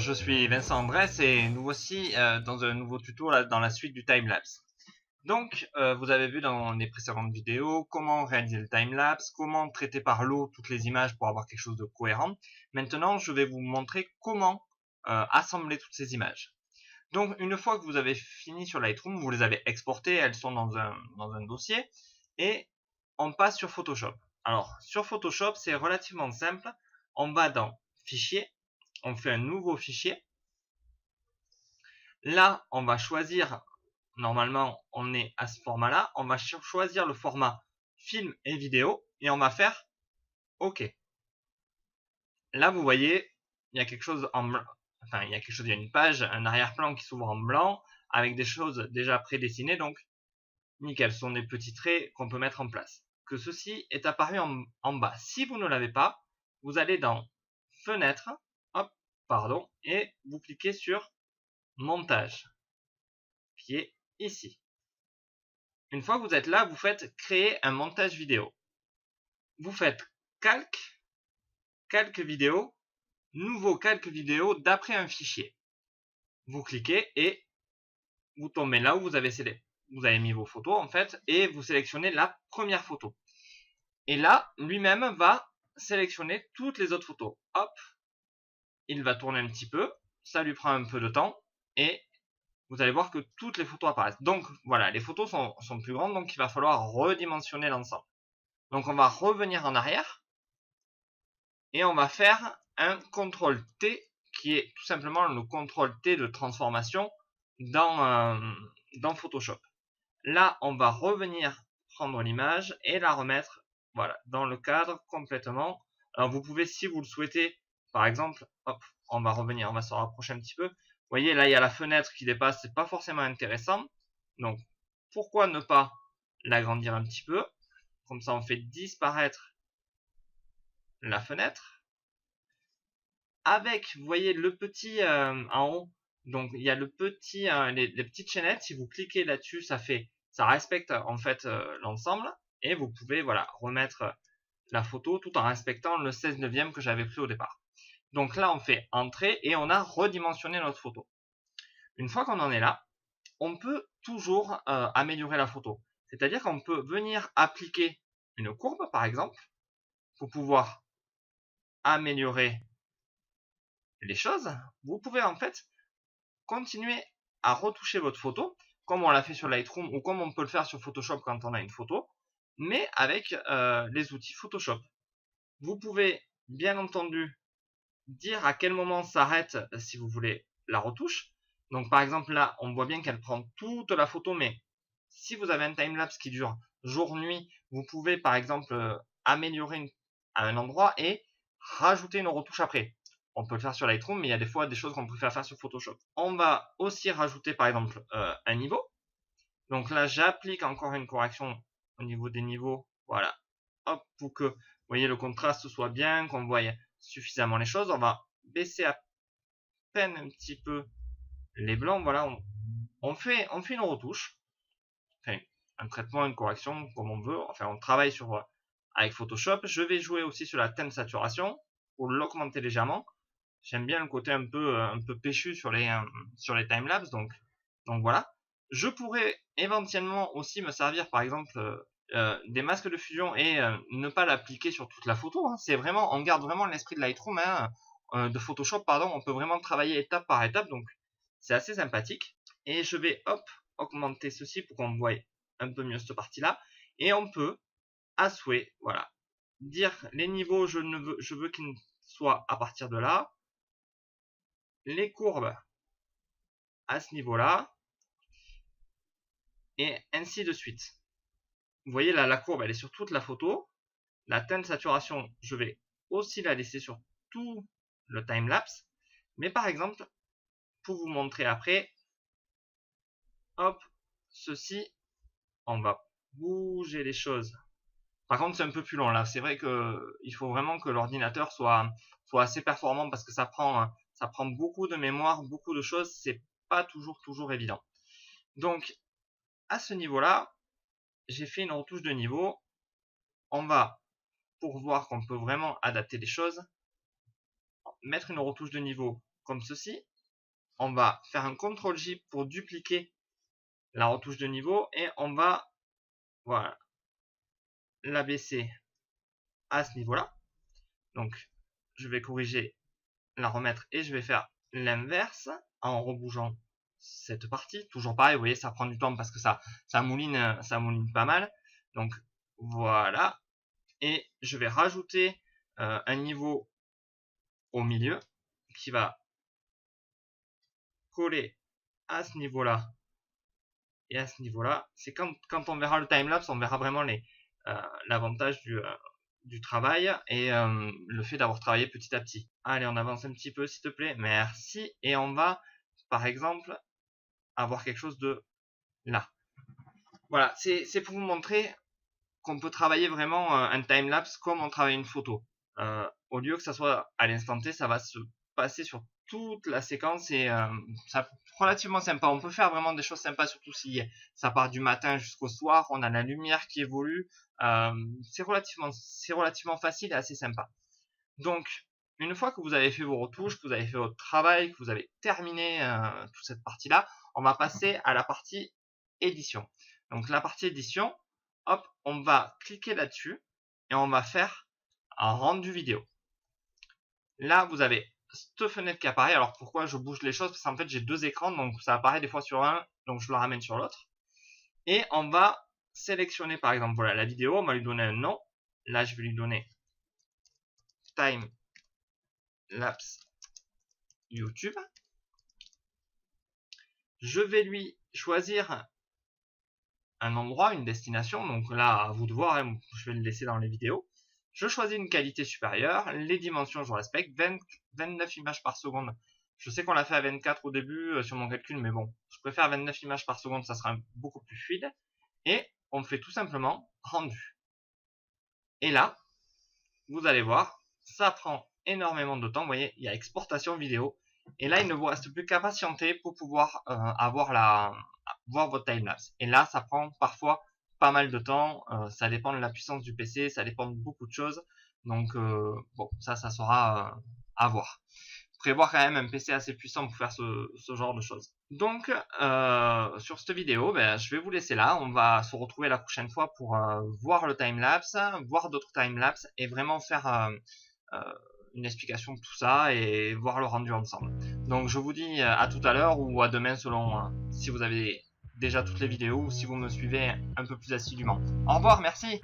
je suis Vincent Andrès et nous voici dans un nouveau tuto là, dans la suite du timelapse. Donc, vous avez vu dans les précédentes vidéos comment réaliser le timelapse, comment traiter par lot toutes les images pour avoir quelque chose de cohérent. Maintenant, je vais vous montrer comment assembler toutes ces images. Donc, une fois que vous avez fini sur Lightroom, vous les avez exportées, elles sont dans un dossier et on passe sur Photoshop. Alors, sur Photoshop, c'est relativement simple. On va dans Fichier. On fait un nouveau fichier. Là, on va choisir, normalement, on est à ce format-là. On va choisir le format film et vidéo et on va faire OK. Là, vous voyez, il y a quelque chose en blanc. Enfin, il y a une page, un arrière-plan qui s'ouvre en blanc avec des choses déjà prédessinées. Donc, nickel, ce sont des petits traits qu'on peut mettre en place. Que ceci est apparu en bas. Si vous ne l'avez pas, vous allez dans Fenêtre, et vous cliquez sur Montage, qui est ici. Une fois que vous êtes là, vous faites Créer un montage vidéo. Vous faites Calque vidéo, Nouveau calque vidéo d'après un fichier. Vous cliquez et vous tombez là où vous avez mis vos photos en fait, et vous sélectionnez la première photo. Et là, lui-même va sélectionner toutes les autres photos. Hop, il va tourner un petit peu, ça lui prend un peu de temps, et vous allez voir que toutes les photos apparaissent. Donc voilà, les photos sont plus grandes, donc il va falloir redimensionner l'ensemble. Donc on va revenir en arrière, et on va faire un CTRL-T, qui est tout simplement le CTRL-T de transformation dans Photoshop. Là, on va revenir prendre l'image et la remettre voilà, dans le cadre complètement. Alors vous pouvez, si vous le souhaitez, par exemple, hop, on va revenir, on va se rapprocher un petit peu. Vous voyez, là, il y a la fenêtre qui dépasse, c'est pas forcément intéressant. Donc, pourquoi ne pas l'agrandir un petit peu? Comme ça, on fait disparaître la fenêtre. Avec, vous voyez, le petit en haut. Donc, il y a le petit, les petites chaînettes. Si vous cliquez là-dessus, ça respecte en fait l'ensemble. Et vous pouvez, voilà, remettre la photo tout en respectant le 16/9 que j'avais pris au départ. Donc là, on fait Entrée et on a redimensionné notre photo. Une fois qu'on en est là, on peut toujours améliorer la photo. C'est-à-dire qu'on peut venir appliquer une courbe, par exemple, pour pouvoir améliorer les choses. Vous pouvez en fait continuer à retoucher votre photo, comme on l'a fait sur Lightroom ou comme on peut le faire sur Photoshop quand on a une photo, mais avec les outils Photoshop. Vous pouvez bien entendu dire à quel moment s'arrête si vous voulez la retouche. Donc par exemple là, on voit bien qu'elle prend toute la photo, mais si vous avez un timelapse qui dure jour-nuit, vous pouvez par exemple améliorer à un endroit et rajouter une retouche après. On peut le faire sur Lightroom, mais il y a des fois des choses qu'on préfère faire sur Photoshop. On va aussi rajouter par exemple un niveau. Donc là, j'applique encore une correction au niveau des niveaux. Voilà. Hop, pour que vous voyez le contraste soit bien, qu'on voie suffisamment les choses. On va baisser à peine un petit peu les blancs. Voilà, on fait une retouche. Enfin, un traitement, une correction, comme on veut. Enfin, on travaille avec Photoshop. Je vais jouer aussi sur la teinte saturation pour l'augmenter légèrement. J'aime bien le côté un peu péchu sur les timelapse, donc voilà. Je pourrais éventuellement aussi me servir par exemple des masques de fusion et ne pas l'appliquer sur toute la photo. Hein. C'est vraiment, on garde vraiment l'esprit de Lightroom, de Photoshop, pardon. On peut vraiment travailler étape par étape, donc c'est assez sympathique. Et je vais augmenter ceci pour qu'on voie un peu mieux cette partie-là. Et on peut, à souhait, voilà, dire les niveaux, je veux qu'ils soient à partir de là. Les courbes à ce niveau-là, et ainsi de suite. Vous voyez là, la courbe, elle est sur toute la photo. La teinte saturation, je vais aussi la laisser sur tout le timelapse. Mais par exemple, pour vous montrer après, hop, ceci, on va bouger les choses. Par contre, c'est un peu plus long là. C'est vrai qu'il faut vraiment que l'ordinateur soit assez performant parce que ça prend beaucoup de mémoire, beaucoup de choses. C'est pas toujours évident. Donc, à ce niveau-là, j'ai fait une retouche de niveau. On va, pour voir qu'on peut vraiment adapter les choses, mettre une retouche de niveau comme ceci. On va faire un CTRL-J pour dupliquer la retouche de niveau et on va, voilà, l'abaisser à ce niveau-là. Donc, je vais corriger, la remettre et je vais faire l'inverse en rebougeant cette partie. Toujours pareil, vous voyez, ça prend du temps parce que ça mouline pas mal. Donc, voilà. Et je vais rajouter un niveau au milieu qui va coller à ce niveau-là et à ce niveau-là. C'est quand on verra le timelapse, on verra vraiment l'avantage du travail et le fait d'avoir travaillé petit à petit. Allez, on avance un petit peu s'il te plaît, merci. Et on va par exemple avoir quelque chose de là. Voilà, c'est pour vous montrer qu'on peut travailler vraiment un timelapse comme on travaille une photo. Au lieu que ça soit à l'instant T, ça va se passer sur toute la séquence et c'est relativement sympa. On peut faire vraiment des choses sympas, surtout si ça part du matin jusqu'au soir. On a la lumière qui évolue. C'est relativement facile et assez sympa. Donc, une fois que vous avez fait vos retouches, que vous avez fait votre travail, que vous avez terminé toute cette partie-là, on va passer à la partie édition. Donc, la partie édition, hop, on va cliquer là-dessus et on va faire un rendu vidéo. Là, vous avez cette fenêtre qui apparaît. Alors, pourquoi je bouge les choses? Parce qu'en fait, j'ai deux écrans, donc ça apparaît des fois sur un, donc je le ramène sur l'autre. Et on va sélectionner, par exemple, voilà, la vidéo, on va lui donner un nom. Là, je vais lui donner Time Lapse YouTube. Je vais lui choisir un endroit, une destination. Donc là, à vous de voir, hein, je vais le laisser dans les vidéos. Je choisis une qualité supérieure. Les dimensions, je respecte. 29 images par seconde. Je sais qu'on l'a fait à 24 au début sur mon calcul, mais bon, je préfère 29 images par seconde, ça sera beaucoup plus fluide. Et on fait tout simplement rendu. Et là, vous allez voir, ça prend énormément de temps. Vous voyez, il y a exportation vidéo. Et là, il ne vous reste plus qu'à patienter pour pouvoir voir votre timelapse. Et là, ça prend parfois pas mal de temps. Ça dépend de la puissance du PC, ça dépend de beaucoup de choses. Donc, bon, ça sera à voir. Prévoir quand même un PC assez puissant pour faire ce genre de choses. Donc, sur cette vidéo, je vais vous laisser là. On va se retrouver la prochaine fois pour voir le timelapse, voir d'autres timelapses et vraiment faire une explication de tout ça et voir le rendu ensemble. Donc, je vous dis à tout à l'heure ou à demain selon si vous avez déjà toutes les vidéos ou si vous me suivez un peu plus assidûment. Au revoir, merci!